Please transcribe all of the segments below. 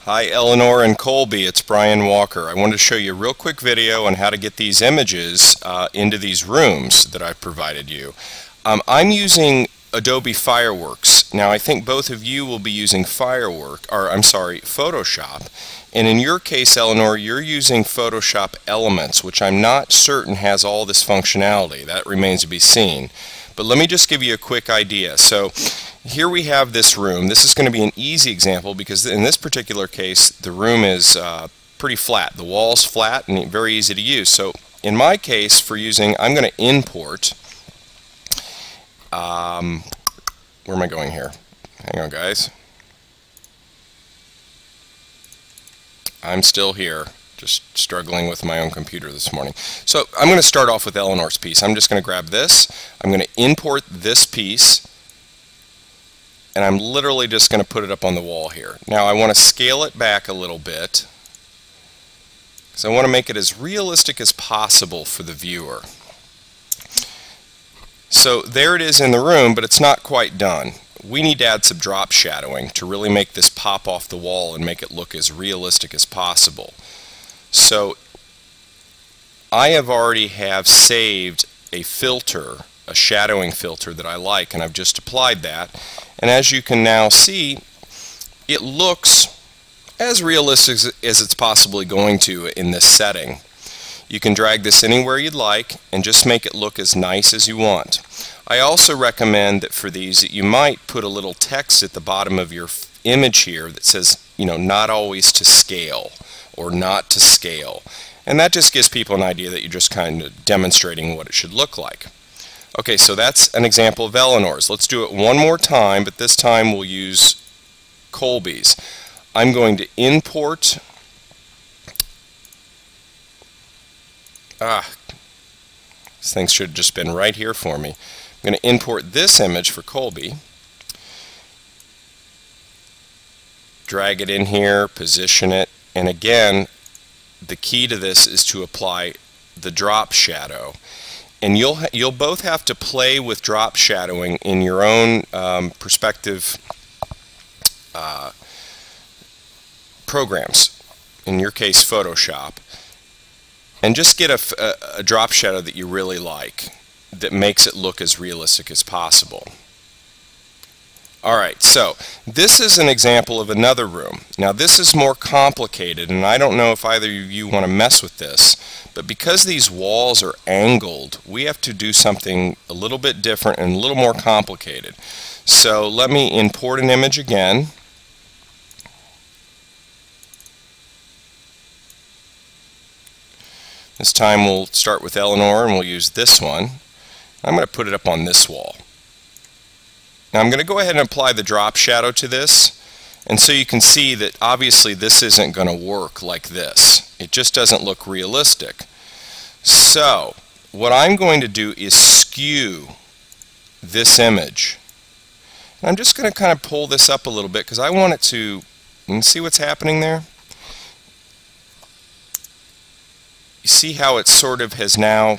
Hi Eleanor and Colby, it's Brian Walker. I wanted to show you a real quick video on how to get these images into these rooms that I've provided you. I'm using Adobe Fireworks. Now I think both of you will be using Photoshop. And in your case, Eleanor, you're using Photoshop Elements, which I'm not certain has all this functionality. That remains to be seen. But let me just give you a quick idea. So here we have this room. This is going to be an easy example because in this particular case the room is pretty flat. The wall's flat and very easy to use. So in my case, for using, I'm going to import. Where am I going here? Hang on, guys. I'm still here. Just struggling with my own computer this morning. So I'm going to start off with Eleanor's piece. I'm just going to grab this. I'm going to import this piece. And I'm literally just going to put it up on the wall here. Now I want to scale it back a little bit because I want to make it as realistic as possible for the viewer. So there it is in the room, but it's not quite done. We need to add some drop shadowing to really make this pop off the wall and make it look as realistic as possible. So I already have saved a filter, a shadowing filter that I like, and I've just applied that. And as you can now see, it looks as realistic as it's possibly going to in this setting. You can drag this anywhere you'd like and just make it look as nice as you want. I also recommend that for these that you might put a little text at the bottom of your image here that says, you know, not always to scale or not to scale. And that just gives people an idea that you're just kind of demonstrating what it should look like. Okay, so that's an example of Eleanor's. Let's do it one more time, but this time we'll use Colby's. I'm going to import this thing should have just been right here for me. I'm going to import this image for Colby, drag it in here, position it, and again the key to this is to apply the drop shadow. And you'll both have to play with drop shadowing in your own perspective programs, in your case Photoshop, and just get a drop shadow that you really like that makes it look as realistic as possible. Alright, so this is an example of another room. Now this is more complicated, and I don't know if either of you want to mess with this, but because these walls are angled, we have to do something a little bit different and a little more complicated. So let me import an image again. This time we'll start with Eleanor and we'll use this one. I'm going to put it up on this wall. Now I'm going to go ahead and apply the drop shadow to this, and so you can see that obviously this isn't going to work like this. It just doesn't look realistic. So what I'm going to do is skew this image. And I'm just going to kind of pull this up a little bit because I want it to, you can see what's happening there? You see how it sort of has now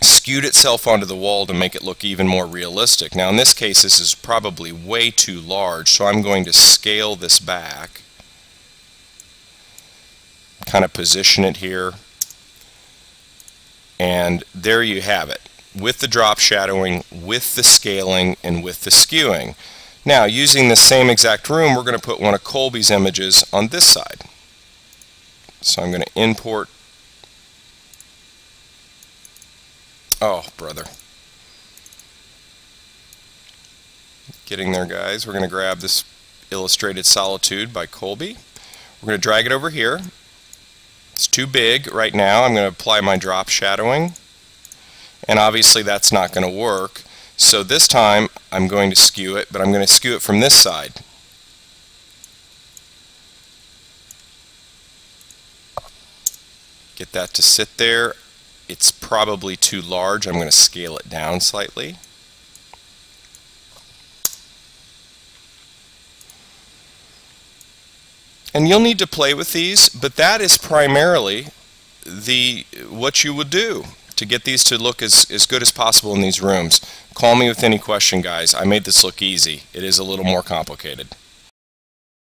skewed itself onto the wall to make it look even more realistic. Now in this case this is probably way too large, so I'm going to scale this back, kind of position it here, and there you have it, with the drop shadowing, with the scaling, and with the skewing. Now using the same exact room, we're going to put one of Colby's images on this side. So I'm going to import. Oh, brother. Getting there, guys. We're going to grab this Illustrated Solitude by Colby. We're going to drag it over here. It's too big right now. I'm going to apply my drop shadowing. And obviously that's not going to work. So this time I'm going to skew it, but I'm going to skew it from this side. Get that to sit there. It's probably too large. I'm going to scale it down slightly. And you'll need to play with these, but that is primarily what you would do to get these to look as good as possible in these rooms. Call me with any question, guys. I made this look easy. It is a little more complicated.